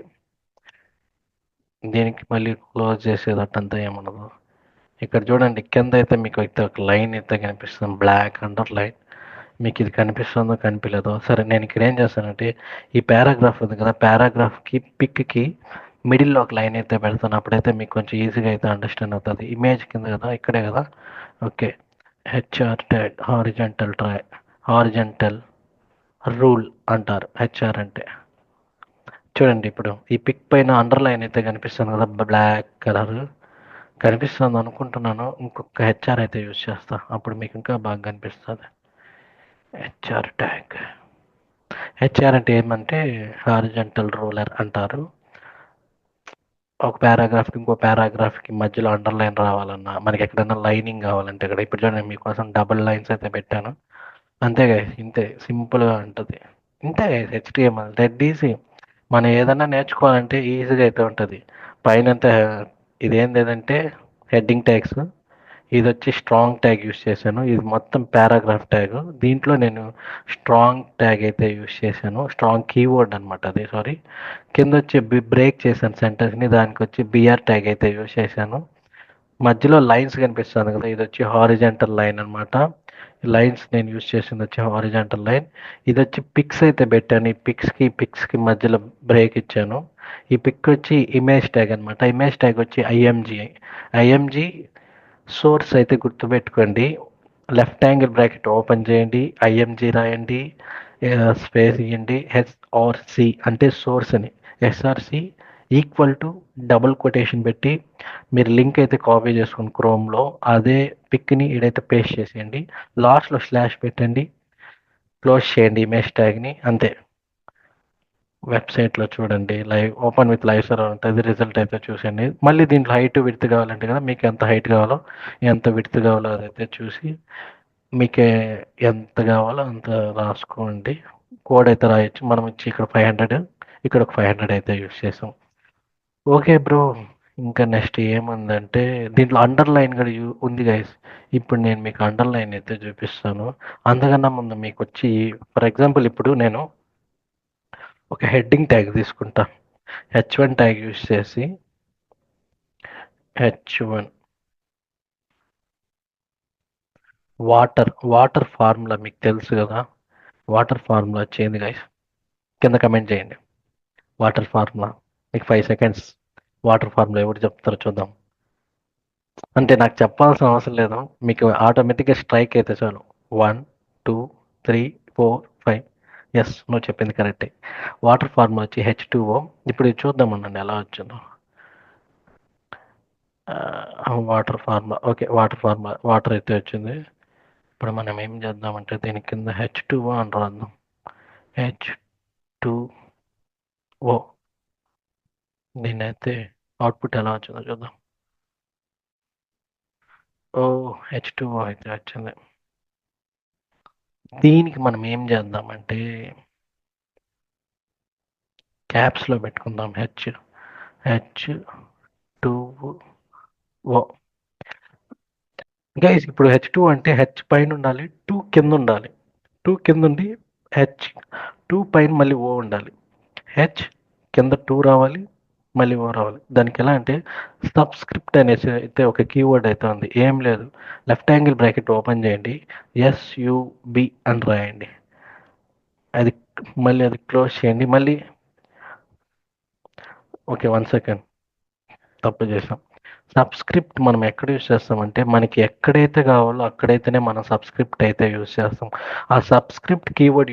దీనికి మళ్ళీ క్లోజ్ చేసేటట్టంతా ఏముండదు. ఇక్కడ చూడండి కింద అయితే మీకు అయితే ఒక లైన్ అయితే కనిపిస్తుంది, బ్లాక్ అండర్ లైన్. మీకు ఇది కనిపిస్తుందో కనిపించలేదో సరే, నేను ఇక్కడ ఏం చేస్తానంటే ఈ పారాగ్రాఫ్ ఉంది కదా, పారాగ్రాఫ్కి పిక్కి మిడిల్లో ఒక లైన్ అయితే పెడతాను. అప్పుడైతే మీకు కొంచెం ఈజీగా అయితే అండర్స్టాండ్ అవుతుంది. ఇమేజ్ కింద కదా, ఇక్కడే కదా. Okay, HR tag horizontal rule అంటారు హెచ్ఆర్ అంటే. చూడండి ఇప్పుడు ఈ పిక్ పైన అండర్లైన్ అయితే కనిపిస్తుంది కదా, బ్లాక్ కలర్ కనిపిస్తుంది అనుకుంటున్నాను. ఇంకొక హెచ్ఆర్ అయితే యూజ్ చేస్తా, అప్పుడు మీకు ఇంకా బాగా కనిపిస్తుంది. హెచ్ఆర్ ట్యాగ్, హెచ్ఆర్ అంటే ఏమంటే హారిజెంటల్ రూలర్ అంటారు. ఒక పారాగ్రాఫ్కి ఇంకో పారాగ్రాఫ్కి మధ్యలో అండర్లైన్ రావాలన్నా, మనకి ఎక్కడైనా లైనింగ్ కావాలంటే ఇక్కడ ఇప్పుడు చూడండి మీకోసం డబుల్ లైన్స్ అయితే పెట్టాను. అంతేగా, ఇంతే సింపుల్గా ఉంటుంది. ఇంతే హెచ్టిఎంఎల్ డెడ్ ఈజీ. మనం ఏదన్నా నేర్చుకోవాలంటే ఈజీగా అయితే ఉంటుంది. పైనంతా ఇదేం లేదంటే హెడ్డింగ్ ట్యాగ్స్, ఇది వచ్చి స్ట్రాంగ్ ట్యాగ్ యూస్ చేశాను. ఇది మొత్తం పారాగ్రాఫ్ ట్యాగ్, దీంట్లో నేను స్ట్రాంగ్ ట్యాగ్ అయితే యూస్ చేశాను, స్ట్రాంగ్ కీవర్డ్ అనమాట అది, సారీ. కింద వచ్చి బ్రేక్ చేశాను సెంటెన్స్ని, దానికి వచ్చి బిఆర్ ట్యాగ్ అయితే యూస్ చేశాను. మధ్యలో లైన్స్ కనిపిస్తుంది కదా, ఇది వచ్చి హారిజెంటల్ లైన్ అనమాట. లైన్స్ నేను యూజ్ చేసింది వచ్చి హారిజాంటల్ లైన్. ఇది వచ్చి పిక్స్ అయితే పెట్టాను. ఈ పిక్స్కి మధ్యలో బ్రేక్ ఇచ్చాను. ఈ పిక్ వచ్చి ఇమేజ్ ట్యాగ్ అనమాట. ఇమేజ్ ట్యాగ్ వచ్చి ఐఎంజీ సోర్స్ అయితే గుర్తుపెట్టుకోండి. లెఫ్ట్ యాంగిల్ బ్రాకెట్ ఓపెన్ చేయండి, ఐఎంజీ రాయండి, స్పేస్ ఇవ్వండి, హెచ్ఆర్సి అంటే సోర్స్ అని, SRC equal to double quotation పెట్టి మీరు లింక్ అయితే కాపీ చేసుకుని క్రోమ్లో అదే పిక్ని ఇడైతే పేస్ట్ చేసేయండి. లాస్ట్లో స్లాష్ పెట్టండి, క్లోజ్ చేయండి ఇమేజ్ ట్యాగ్ని. అంతే. వెబ్సైట్లో చూడండి, live open with live server ఉంటుంది. రిజల్ట్ అయితే చూసండి. మళ్ళీ దీంట్లో హైట్ విడ్త్ కావాలంటే కదా, మీకు ఎంత హైట్ కావాలో ఎంత విడ్త్ కావాలో అదైతే చూసి మీకు ఎంత కావాలో అంత రాసుకోండి. కోడ్ అయితే రాయొచ్చు. మనం వచ్చి ఇక్కడ 500, ఇక్కడ ఒక 500 అయితే యూస్ చేసాం. Okay bro. ఇంకా నెక్స్ట్ ఏముందంటే దీంట్లో అండర్లైన్ కూడా ఉంది గైస్. ఇప్పుడు నేను మీకు అండర్లైన్ అయితే చూపిస్తాను. అంతకన్నా ముందు మీకు వచ్చి ఫర్ ఎగ్జాంపుల్ ఇప్పుడు నేను ఒక హెడ్డింగ్ ట్యాగ్ తీసుకుంటా. H1 ట్యాగ్ యూస్ చేసి H1 వాటర్ ఫార్ములా మీకు తెలుసు కదా. వాటర్ ఫార్ములా వచ్చింది గైస్, కింద కమెంట్ చేయండి. వాటర్ ఫార్ములా మీకు 5 seconds. వాటర్ ఫార్ములా ఎవరు చెప్తారో చూద్దాం. అంటే నాకు చెప్పాల్సిన అవసరం లేదు, మీకు ఆటోమేటిక్గా స్ట్రైక్ అయితే చాలు. 1 2 3 4 5. ఎస్, నువ్వు చెప్పింది కరెక్టే. వాటర్ ఫార్ములా వచ్చి H2O. ఇప్పుడు ఇది చూద్దామనండి ఎలా వచ్చిందో. వాటర్ ఫార్ములా, ఓకే, వాటర్ అయితే వచ్చింది. ఇప్పుడు మనం ఏం చేద్దామంటే దీని కింద H2O అని రాద్దాం. H2O. దీని అయితే అవుట్పుట్ ఎలా వచ్చిందో చూద్దాం. ఓ, H2O అయితే వచ్చింది. దీనికి మనం ఏం చేద్దామంటే క్యాప్స్లో పెట్టుకుందాం. H2O. గైస్ ఇప్పుడు H2 అంటే హెచ్ పైన ఉండాలి, 2 కింద ఉండాలి. 2 కింద ఉండి H2 పైన మళ్ళీ O ఉండాలి. హెచ్ కింద 2 రావాలి, మళ్ళీ O రావాలి. దానికి ఎలా అంటే సబ్స్క్రిప్ట్ అనేసి అయితే ఒక కీవర్డ్ అయితే ఉంది. ఏం లేదు, లెఫ్ట్ యాంగిల్ బ్రాకెట్ ఓపెన్ చేయండి, SUB అని రాయండి. అది మళ్ళీ అది క్లోజ్ చేయండి. మళ్ళీ ఓకే, 1 సెకండ్, తప్పు చేసాం. సబ్స్క్రిప్ట్ మనం ఎక్కడ యూస్ చేస్తామంటే మనకి ఎక్కడైతే కావాలో అక్కడైతేనే మనం సబ్స్క్రిప్ట్ అయితే యూస్ చేస్తాం. ఆ సబ్స్క్రిప్ట్ కీవర్డ్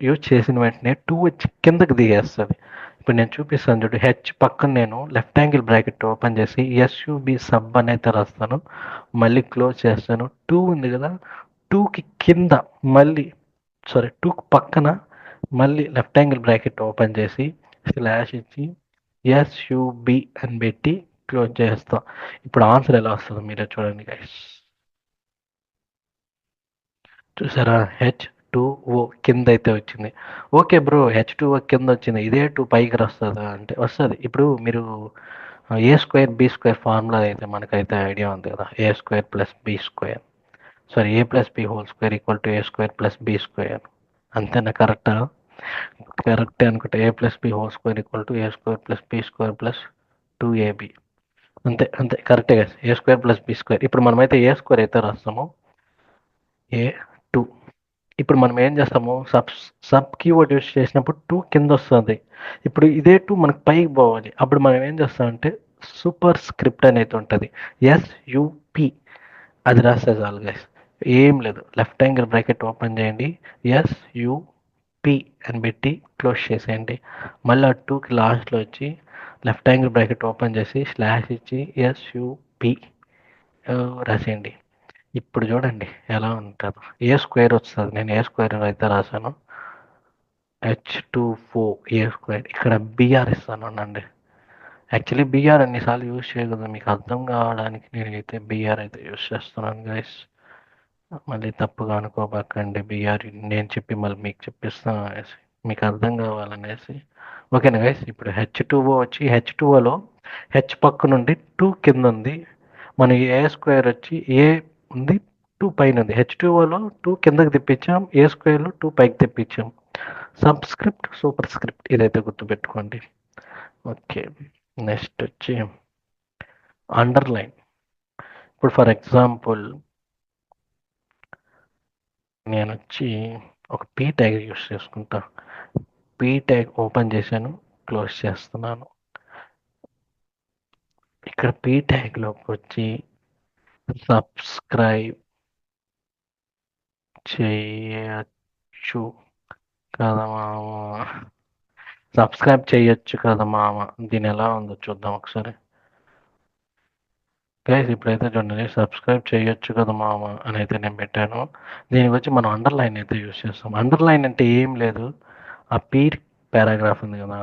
యూజ్ చేసిన వెంటనే 2 వచ్చి కిందకి దిగేస్తుంది. ఇప్పుడు నేను చూపిస్తాను చూడు. హెచ్ పక్కన నేను లెఫ్ట్ యాంగిల్ బ్రాకెట్ ఓపెన్ చేసి SUB సబ్ అని అయితే రాస్తాను, మళ్ళీ క్లోజ్ చేస్తాను. 2 ఉంది కదా, 2కి కింద మళ్ళీ 2కి పక్కన మళ్ళీ లెఫ్ట్ యాంగిల్ బ్రాకెట్ ఓపెన్ చేసి స్లాష్ ఇచ్చి SUB అని పెట్టి క్లోజ్ చేస్తాం. ఇప్పుడు ఆన్సర్ ఎలా వస్తుందో మీరే చూడండి గైస్. చూసారా, H2O కింద అయితే వచ్చింది. ఓకే బ్రో, H2O కింద వచ్చింది, ఇదే 2 పైకి వస్తుందా అంటే వస్తుంది. ఇప్పుడు మీరు A²B² ఫార్ములా అయితే మనకైతే ఐడియా ఉంది కదా. A² + B², A+B² = A² + B². అంతేనా? కరెక్టా? కరెక్టే అనుకుంటే A+B² A² + B² + 2AB. అంతే అంతే, కరెక్టే కదా. A² + B². ఇప్పుడు మనమైతే A² అయితే రాస్తాము, A2. ఇప్పుడు మనం ఏం చేస్తాము, సబ్ కీవర్డ్ యూస్ చేసినప్పుడు 2 కింద వస్తుంది. ఇప్పుడు ఇదే 2 మనకు పైకి పోవాలి. అప్పుడు మనం ఏం చేస్తామంటే సూపర్ స్క్రిప్ట్ అనేది ఉంటుంది, SUP. అది రాస్తే చాలు గైస్. ఏం లేదు, లెఫ్ట్ యాంగిల్ బ్రాకెట్ ఓపెన్ చేయండి, SUP అని పెట్టి క్లోజ్ చేసేయండి. మళ్ళీ ఆ 2కి లాస్ట్లో వచ్చి లెఫ్ట్ యాంగిల్ బ్రాకెట్ ఓపెన్ చేసి స్లాష్ ఇచ్చి SUP రాసేయండి. ఇప్పుడు చూడండి ఎలా ఉంటుందో. A² వస్తుంది, నేను A² అయితే రాశాను. H2O A². ఇక్కడ BR ఇస్తాను అండి. యాక్చువల్లీ BR అన్నిసార్లు యూజ్ చేయకూడదు, మీకు అర్థం కావడానికి నేనైతే BR అయితే యూజ్ చేస్తున్నాను గైస్. మళ్ళీ తప్పుగా అనుకోబాకండి, BR నేను చెప్పి మళ్ళీ మీకు చెప్పిస్తాను అనేసి, మీకు అర్థం కావాలనేసి. ఓకేనా గైస్. ఇప్పుడు H2O వచ్చి H2Oలో హెచ్ పక్క నుండి 2 కింద ఉంది, మన A² వచ్చి ఏ ఉంది, 2 పైన ఉంది. H2Oలో 2 కిందకి తెప్పించాం, A²లో 2 పైకి తెప్పించాం. సబ్స్క్రిప్ట్ సూపర్ స్క్రిప్ట్ ఇదైతే గుర్తుపెట్టుకోండి. ఓకే, నెక్స్ట్ వచ్చి అండర్లైన్. ఇప్పుడు ఫర్ ఎగ్జాంపుల్ నేను వచ్చి ఒక పీ ట్యాగ్ యూస్ చేసుకుంటా. పీ ట్యాగ్ ఓపెన్ చేశాను, క్లోజ్ చేస్తున్నాను. ఇక్కడ పీ ట్యాగ్లోకి వచ్చి సబ్స్క్రైబ్ చేయొచ్చు కదా మామ, సబ్స్క్రైబ్ చేయొచ్చు కదా మామ. దీని ఎలా ఉందో చూద్దాం ఒకసారి. గైస్ ఇప్పుడైతే చూడండి, సబ్స్క్రైబ్ చేయొచ్చు కదా మామ అని అయితే నేను పెట్టాను. దీనికి వచ్చి మనం అండర్లైన్ అయితే యూస్ చేస్తాం. అండర్లైన్ అంటే ఏం లేదు, ఆ పీర్ పారాగ్రాఫ్ ఉంది కదా,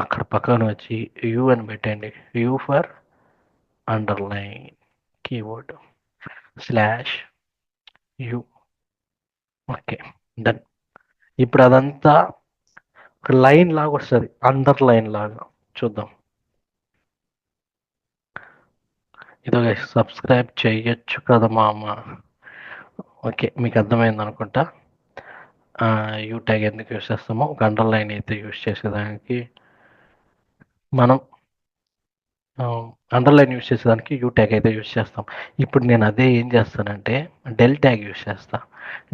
అక్కడ పక్కన వచ్చి యూ అని పెట్టండి. You for underline, keyword slash you. Okay, done. ఇప్పుడు అదంతా ఒక లైన్ లాగా వస్తుంది, అండర్లైన్ లాగా. చూద్దాం. ఇదో గైస్, సబ్స్క్రైబ్ చేయొచ్చు కదా మామ. ఓకే, మీకు అర్థమైంది అనుకుంటా. యూ ట్యాగ్ ఎందుకు యూస్ చేస్తామో, ఒక అండర్లైన్ అయితే యూస్ చేసేదానికి మనం అండర్లైన్ యూస్ చేసేదానికి యూ ట్యాగ్ అయితే యూస్ చేస్తాం. ఇప్పుడు నేను అదే ఏం చేస్తానంటే డెల్ ట్యాగ్ యూస్ చేస్తా.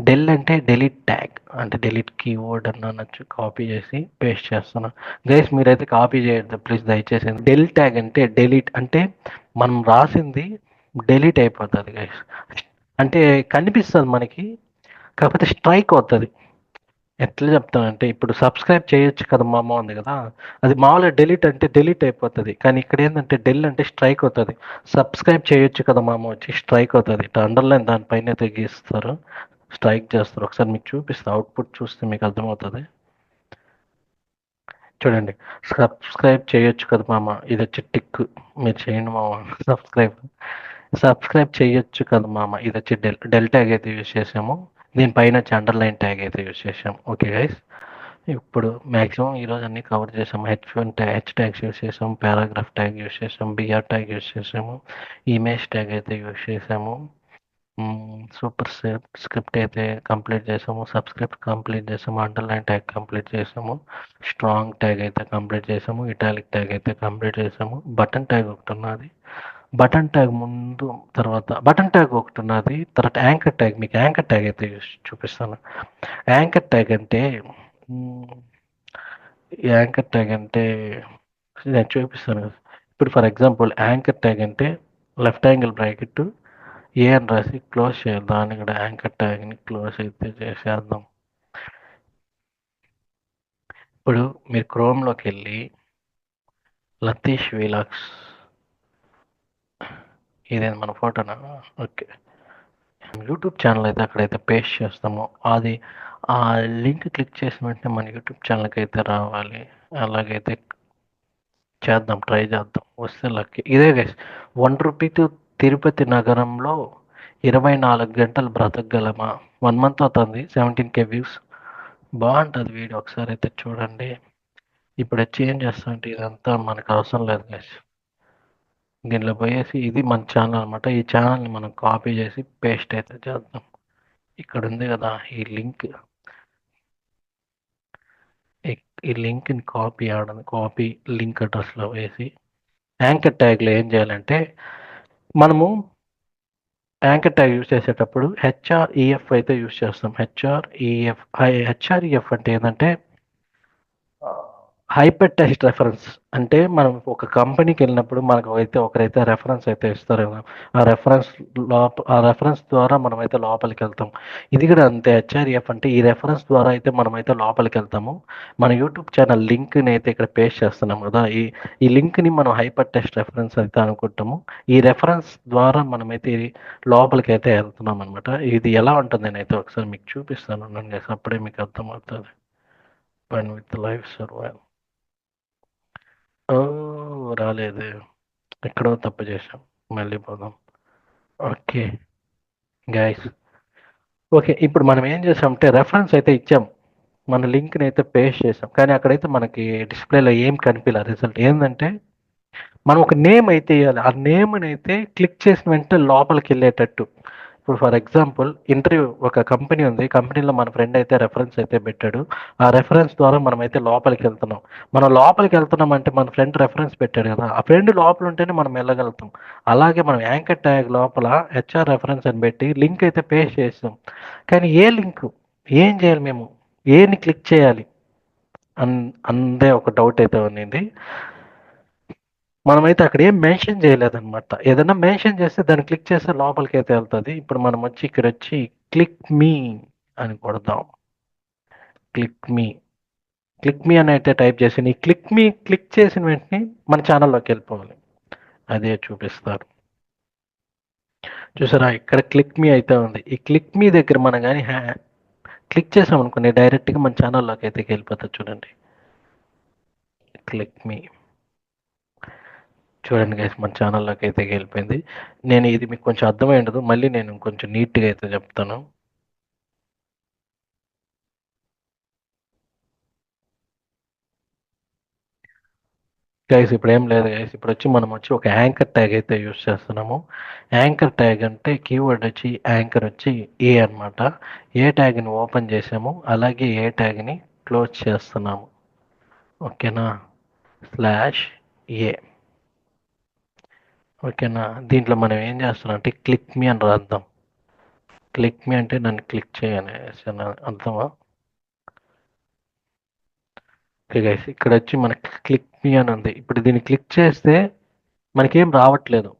డెల్ అంటే డెలీట్ ట్యాగ్, అంటే డెలీట్ కీవర్డ్ అని అనొచ్చు. కాపీ చేసి పేస్ట్ చేస్తాను. గైస్ మీరైతే కాపీ చేయొద్దు ప్లీజ్ దయచేసి. డెల్ ట్యాగ్ అంటే డెలీట్, అంటే మనం రాసింది డెలీట్ అయిపోతుంది గైస్. అంటే కనిపిస్తుంది మనకి, కాకపోతే స్ట్రైక్ అవుతుంది. ఎట్లా చెప్తానంటే ఇప్పుడు సబ్స్క్రైబ్ చేయొచ్చు కదా మామ ఉంది కదా, అది మామూలుగా డెలీట్ అంటే డెలీట్ అయిపోతుంది. కానీ ఇక్కడ ఏంటంటే డెల్ అంటే స్ట్రైక్ అవుతుంది. సబ్స్క్రైబ్ చేయొచ్చు కదా మామ వచ్చి స్ట్రైక్ అవుతుంది. ఇట్లా అండర్లైన్ దానిపైన అయితే గీస్తారు, స్ట్రైక్ చేస్తారు. ఒకసారి మీకు చూపిస్తా, అవుట్పుట్ చూస్తే మీకు అర్థమవుతుంది. చూడండి, సబ్స్క్రైబ్ చేయొచ్చు కదా మామ, ఇది వచ్చి టిక్. మీరు చేయండి మామ సబ్స్క్రైబ్. సబ్స్క్రైబ్ చేయొచ్చు కదా మామ, ఇది వచ్చి డెల్ ట్యాగ్ అయితే యూస్ చేసాము. దీనిపైన వచ్చి అండర్లైన్ ట్యాగ్ అయితే యూస్ చేసాము. ఓకే గైస్, ఇప్పుడు మ్యాక్సిమం ఈరోజు అన్ని కవర్ చేసాము. హెచ్ ట్యాగ్స్ యూస్ చేసాము, పారాగ్రాఫ్ ట్యాగ్ యూస్ చేసాము, బిఆర్ ట్యాగ్ యూస్ చేసాము, ఇమేజ్ ట్యాగ్ అయితే యూస్ చేసాము, సూపర్ స్క్రిప్ట్ అయితే కంప్లీట్ చేసాము, సబ్స్క్రిప్ట్ కంప్లీట్ చేసాము, అండర్లైన్ ట్యాగ్ కంప్లీట్ చేసాము, స్ట్రాంగ్ ట్యాగ్ అయితే కంప్లీట్ చేసాము, ఇటాలిక్ ట్యాగ్ అయితే కంప్లీట్ చేసాము, బటన్ ట్యాగ్ ఒకటి ఉన్నది. బటన్ ట్యాగ్ ముందు తర్వాత బటన్ ట్యాగ్ ఒకటి ఉన్నది. తర్వాత యాంకర్ ట్యాగ్, మీకు యాంకర్ ట్యాగ్ అయితే చూపిస్తాను. యాంకర్ ట్యాగ్ అంటే యాంకర్ ట్యాగ్ అంటే నేను చూపిస్తాను కదా. ఇప్పుడు ఫర్ ఎగ్జాంపుల్ యాంకర్ ట్యాగ్ అంటే లెఫ్ట్ యాంగిల్ బ్రాకెట్ ఏ అని రాసి క్లోజ్ చేయాలి. దాన్ని కూడా యాంకర్ ట్యాగ్ని క్లోజ్ అయితే చేసేద్దాం. ఇప్పుడు మీరు క్రోమ్లోకి వెళ్ళి లతీష్ వీలాగ్స్, ఇదే మన ఫోటోనా? ఓకే, యూట్యూబ్ ఛానల్ అయితే అక్కడైతే పేస్ట్ చేస్తాము. అది ఆ లింక్ క్లిక్ చేసిన వెంటనే మన యూట్యూబ్ ఛానల్కి అయితే రావాలి. అలాగైతే చేద్దాం, ట్రై చేద్దాం, వస్తే లక్కీ. ఇదే గైస్, ₹1 తిరుపతి నగరంలో 24 గంటలు బ్రతకగలమా, 1 మంత్ అవుతుంది, 17K వ్యూస్. బాగుంటుంది వీడియో, ఒకసారి అయితే చూడండి. ఇప్పుడు వచ్చి ఏం చేస్తా అంటే ఇదంతా మనకు అవసరం లేదు గైస్. దీనిలో పోయేసి ఇది మన ఛానల్ అనమాట. ఈ ఛానల్ని మనం కాపీ చేసి పేస్ట్ అయితే చేద్దాం. ఇక్కడ ఉంది కదా ఈ లింక్, ఈ లింక్ని కాపీ ఆడని కాపీ లింక్ అడ్రస్లో వేసి యాంకర్ ట్యాగ్లో ఏం చేయాలంటే మనము యాంకర్ ట్యాగ్ యూస్ చేసేటప్పుడు హెచ్ఆర్ఈఎఫ్ అయితే యూస్ చేస్తాం. హెచ్ఆర్ఈఎఫ్ అంటే ఏంటంటే హైపర్ టెక్స్ట్ రెఫరెన్స్. అంటే మనం ఒక కంపెనీకి వెళ్ళినప్పుడు మనకు అయితే ఒకరైతే రెఫరెన్స్ అయితే ఇస్తారు కదా, ఆ రెఫరెన్స్ ద్వారా మనం అయితే లోపలికి వెళ్తాం. ఇది కూడా అంతే, హెచ్ఆర్ఈఎఫ్ అంటే ఈ రెఫరెన్స్ ద్వారా అయితే మనం అయితే లోపలికి వెళ్తాము. మన యూట్యూబ్ ఛానల్ లింక్ని అయితే ఇక్కడ పేస్ట్ చేస్తున్నాం కదా, ఈ లింక్ని మనం హైపర్ టెక్స్ట్ రెఫరెన్స్ అయితే అనుకుంటాము. ఈ రెఫరెన్స్ ద్వారా మనమైతే లోపలికి అయితే వెళ్తున్నాం అనమాట. ఇది ఎలా ఉంటుంది అని అయితే ఒకసారి మీకు చూపిస్తాను, నన్ను అప్పుడే మీకు అర్థమవుతుంది. పని విత్ లైఫ్ సర్వైవ్. ఓ, రాలేదు, ఎక్కడో తప్పు చేసాం, మళ్ళీ పోదాం. ఓకే గైస్, ఓకే ఇప్పుడు మనం ఏం చేసామంటే రెఫరెన్స్ అయితే ఇచ్చాం, మన లింక్ని అయితే పేస్ట్ చేసాం, కానీ అక్కడైతే మనకి డిస్ప్లేలో ఏం కనిపించలేదు. రిజల్ట్ ఏంటంటే మనం ఒక నేమ్ అయితే ఇవ్వాలి. ఆ నేమ్ని అయితే క్లిక్ చేసిన వెంటనే లోపలికి వెళ్ళేటట్టు. ఇప్పుడు ఫర్ ఎగ్జాంపుల్ ఇంటర్వ్యూ ఒక కంపెనీ ఉంది. కంపెనీలో మన ఫ్రెండ్ అయితే రెఫరెన్స్ అయితే పెట్టాడు. ఆ రెఫరెన్స్ ద్వారా మనమైతే లోపలికి వెళ్తున్నాం. మనం లోపలికి వెళ్తున్నాం అంటే మన ఫ్రెండ్ రెఫరెన్స్ పెట్టాడు కదా! ఆ ఫ్రెండ్ లోపల ఉంటేనే మనం వెళ్ళగలుగుతాం. అలాగే మనం యాంకర్ ట్యాగ్ లోపల హెచ్ఆర్ రెఫరెన్స్ అని పెట్టి లింక్ అయితే పేస్ట్ చేసాం. కానీ ఏ లింకు? ఏం చేయాలి మేము? ఏని క్లిక్ చేయాలి? అన్ అందే ఒక డౌట్ అయితే ఉన్నింది. మనమైతే అక్కడ ఏం మెన్షన్ చేయలేదనమాట. ఏదైనా మెన్షన్ చేస్తే దాన్ని క్లిక్ చేస్తే లోపలికైతే వెళ్తది. ఇప్పుడు మనం వచ్చి ఇక్కడొచ్చి క్లిక్ మీ అని కొడదాం. క్లిక్ మీ. క్లిక్ మీ అని అయితే టైప్ చేసి ఈ క్లిక్ మీ క్లిక్ చేసిన వెంటనే మన ఛానల్లోకి వెళ్ళిపోవాలి. అదే చూపిస్తారు. చూసారా ఇక్కడ క్లిక్ మీ అయితే ఉంది. ఈ క్లిక్ మీ దగ్గర మనం కానీ క్లిక్ చేసామనుకోండి డైరెక్ట్గా మన ఛానల్లోకి అయితే వెళ్ళిపోతుంది చూడండి. క్లిక్ మీ. చూడండి గైస్ మన ఛానల్లోకి అయితే వెళ్ళిపోయింది. నేను ఇది మీకు కొంచెం అర్థమై ఉండదు. మళ్ళీ నేను కొంచెం నీట్గా అయితే చెప్తాను. గైస్ ఇప్పుడు ఏం లేదు గైస్. ఇప్పుడు వచ్చి మనం వచ్చి ఒక యాంకర్ ట్యాగ్ అయితే యూస్ చేస్తున్నాము. యాంకర్ ట్యాగ్ అంటే కీవర్డ్ వచ్చి యాంకర్ వచ్చి ఏ అనమాట. ఏ ట్యాగ్ని ఓపెన్ చేసాము అలాగే ఏ ట్యాగ్ని క్లోజ్ చేస్తున్నాము. ఓకేనా స్లాష్ ఏ. ఓకేనా దీంట్లో మనం ఏం చేస్తున్నాం అంటే క్లిక్ మీ అని రాద్దాం. క్లిక్ మీ అంటే నన్ను క్లిక్ చేయని అర్థమా? ఓకే గైస్ ఇక్కడ వచ్చి మనకి క్లిక్ మీ అని ఉంది. ఇప్పుడు దీన్ని క్లిక్ చేస్తే మనకేం రావట్లేదు.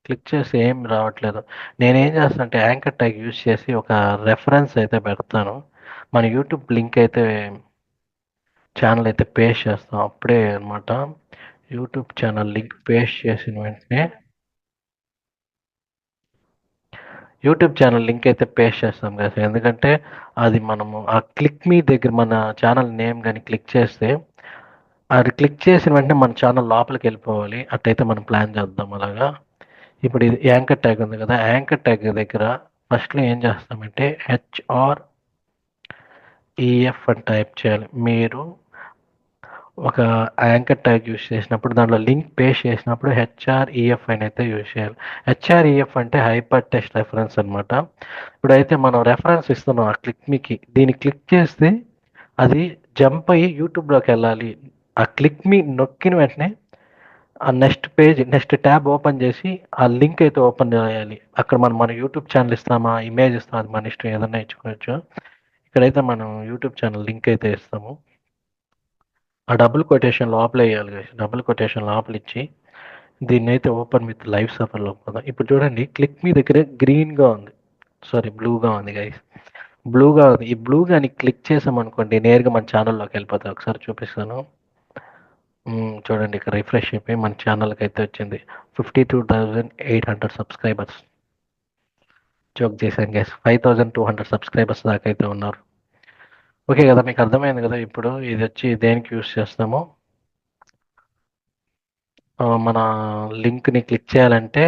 క్లిక్ చేస్తే ఏం రావట్లేదు. నేనేం చేస్తాను అంటే యాంకర్ ట్యాగ్ యూస్ చేసి ఒక రెఫరెన్స్ అయితే పెడతాను. మన యూట్యూబ్ లింక్ అయితే ఛానల్ అయితే పేస్ట్ చేస్తాం అప్పుడే అనమాట. యూట్యూబ్ ఛానల్ లింక్ పేస్ట్ చేసిన వెంటనే యూట్యూబ్ ఛానల్ లింక్ అయితే పేస్ట్ చేస్తాం కదా. ఎందుకంటే అది మనము ఆ క్లిక్ మీ దగ్గర మన ఛానల్ నేమ్ కానీ క్లిక్ చేస్తే అది క్లిక్ చేసిన వెంటనే మన ఛానల్ లోపలికి వెళ్ళిపోవాలి. అట్టయితే మనం ప్లాన్ చేద్దాం అలాగా. ఇప్పుడు ఇది యాంకర్ ట్యాగ్ ఉంది కదా, యాంకర్ ట్యాగ్ దగ్గర ఫస్ట్లో ఏం చేస్తామంటే హెచ్ఆర్ఈఎఫ్ అని టైప్ చేయాలి. మీరు ఒక యాంకర్ ట్యాగ్ యూస్ చేసినప్పుడు దాంట్లో లింక్ పేస్ట్ చేసినప్పుడు హెచ్ఆర్ఈఎఫ్ అని అయితే యూస్ చేయాలి. హెచ్ఆర్ఈఎఫ్ అంటే హైపర్ టెక్స్ట్ రెఫరెన్స్ అనమాట. ఇప్పుడైతే మనం రెఫరెన్స్ ఇస్తున్నాం ఆ క్లిక్ మీకి. దీన్ని క్లిక్ చేస్తే అది జంప్ అయ్యి యూట్యూబ్లోకి వెళ్ళాలి. ఆ క్లిక్ మీ నొక్కిన వెంటనే ఆ next page next tab open చేసి ఆ లింక్ అయితే ఓపెన్ చేయాలి. అక్కడ మనం మన యూట్యూబ్ ఛానల్ ఇస్తామా ఇమేజ్ ఇస్తాం అది మన ఇష్టం ఏదైనా ఇచ్చుకోవచ్చు. ఇక్కడైతే మనం యూట్యూబ్ ఛానల్ లింక్ అయితే ఇస్తాము. ఆ డబుల్ కొటేషన్ లోపల వేయాలి. డబుల్ కొటేషన్ లోపల ఇచ్చి దీన్ని అయితే ఓపెన్ విత్ లైవ్ సఫర్లో పోదాం. ఇప్పుడు చూడండి క్లిక్ మీ దగ్గర గ్రీన్గా ఉంది, సారీ బ్లూగా ఉంది గైస్. బ్లూగా ఉంది. ఈ బ్లూగాని క్లిక్ చేసామనుకోండి నేరుగా మన ఛానల్లోకి వెళ్ళిపోతాయి. ఒకసారి చూపిస్తాను. చూడండి ఇక్కడ రిఫ్రెష్ అయిపోయి మన ఛానల్కి అయితే వచ్చింది 52,800 సబ్స్క్రైబర్స్. జోక్ చేశాను గైస్. 5,200 సబ్స్క్రైబర్స్ దాకా అయితే ఉన్నారు. ఓకే కదా మీకు అర్థమైంది కదా. ఇప్పుడు ఇది వచ్చి దేనికి యూస్ చేస్తామో మన లింక్ని క్లిక్ చేయాలంటే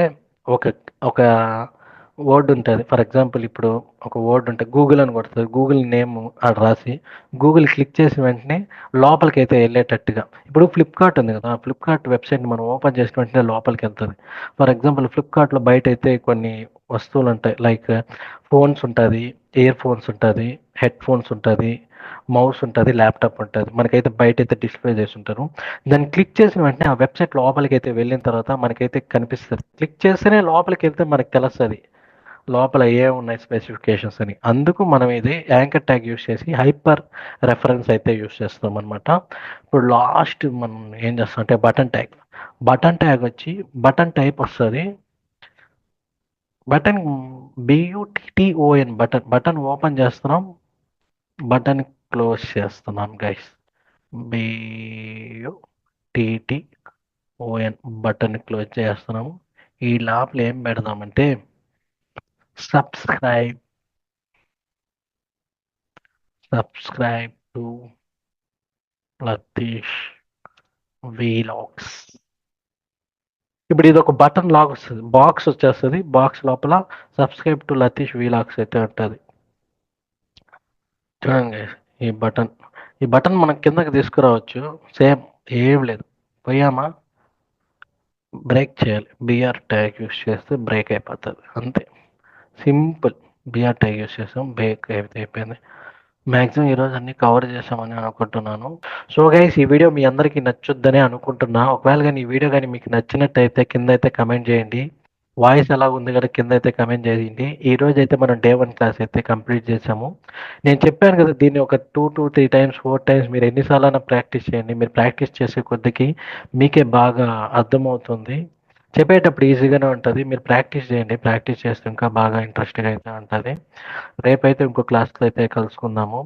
ఒక ఒక వర్డ్ ఉంటుంది. ఫర్ ఎగ్జాంపుల్ ఇప్పుడు ఒక వర్డ్ ఉంటే గూగుల్ అని కొడుతుంది. గూగుల్ నేమ్ ఆడ రాసి గూగుల్ క్లిక్ చేసిన వెంటనే లోపలికి అయితే వెళ్ళేటట్టుగా. ఇప్పుడు ఫ్లిప్కార్ట్ ఉంది కదా, ఫ్లిప్కార్ట్ వెబ్సైట్ని మనం ఓపెన్ చేసిన వెంటనే లోపలికి వెళ్తుంది. ఫర్ ఎగ్జాంపుల్ ఫ్లిప్కార్ట్లో బయట అయితే కొన్ని వస్తువులు ఉంటాయి. లైక్ ఫోన్స్ ఉంటుంది, ఇయర్ ఫోన్స్ ఉంటుంది, హెడ్ ఫోన్స్ ఉంటుంది, మౌస్ ఉంటుంది, ల్యాప్టాప్ ఉంటుంది. మనకైతే బయట అయితే డిస్ప్లే చేసి ఉంటారు. దాన్ని క్లిక్ చేసిన వెంటనే ఆ వెబ్సైట్ లోపలికి అయితే వెళ్ళిన తర్వాత మనకైతే కనిపిస్తుంది. క్లిక్ చేస్తేనే లోపలికి వెళ్తే మనకు తెలుస్తుంది లోపల ఏ ఉన్నాయి స్పెసిఫికేషన్స్ అని. అందుకు మనం ఇది యాంకర్ ట్యాగ్ యూస్ చేసి హైపర్ రెఫరెన్స్ అయితే యూస్ చేస్తాం అనమాట. ఇప్పుడు లాస్ట్ మనం ఏం చేస్తాం అంటే బటన్ ట్యాగ్. బటన్ ట్యాగ్ వచ్చి బటన్ టైప్ వస్తుంది. Button BUTTON button. Button open చేస్తున్నాం, బటన్ క్లోజ్ చేస్తున్నాం గైస్. BUTTON బటన్ క్లోజ్ చేస్తున్నాము. ఈ లోపల ఏం పెడదామంటే సబ్స్క్రైబ్ టు లతీష్ వీలాగ్స్. ఇప్పుడు ఇది ఒక బటన్ లాగా వస్తుంది, బాక్స్ వచ్చేస్తుంది. బాక్స్ లోపల సబ్స్క్రైబ్ టు లతీష్ వీలాగ్స్ అయితే ఉంటుంది. చూడండి ఈ బటన్ మనం కిందకి తీసుకురావచ్చు. సేమ్ ఏం లేదు, పోయామా బ్రేక్ చేయాలి. BR ట్యాగ్ యూస్ చేస్తే బ్రేక్ అయిపోతుంది అంతే. సింపుల్ బిఆర్ ట్యాగ్ యూస్ చేసాం, బేక్ అయితే అయిపోయింది. మ్యాక్సిమం ఈరోజు అన్ని కవర్ చేసామని అనుకుంటున్నాను. సో గైస్, ఈ వీడియో మీ అందరికీ నచ్చుద్దని అనుకుంటున్నా. ఒకవేళ కానీ ఈ వీడియో కానీ మీకు నచ్చినట్టయితే కింద అయితే కమెంట్ చేయండి. వాయిస్ ఎలా ఉంది కదా కింద అయితే కమెంట్ చేయండి. ఈ రోజు అయితే మనం డే 1 క్లాస్ అయితే కంప్లీట్ చేసాము. నేను చెప్పాను కదా, దీన్ని ఒక 2 to 3 టైమ్స్ 4 టైమ్స్ మీరు ఎన్నిసార్లైనా ప్రాక్టీస్ చేయండి. మీరు ప్రాక్టీస్ చేసే కొద్దికి మీకే బాగా అర్థమవుతుంది. చెప్పేటప్పుడు ఈజీగానే ఉంటుంది. మీరు ప్రాక్టీస్ చేయండి. ప్రాక్టీస్ చేస్తే ఇంకా బాగా ఇంట్రెస్ట్గా అయితే ఉంటుంది. రేపైతే ఇంకో క్లాస్లో అయితే కలుసుకుందాము.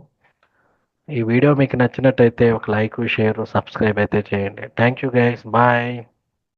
ఈ వీడియో మీకు నచ్చినట్టయితే ఒక లైక్, షేర్, సబ్స్క్రైబ్ అయితే చేయండి. Thank you guys, bye.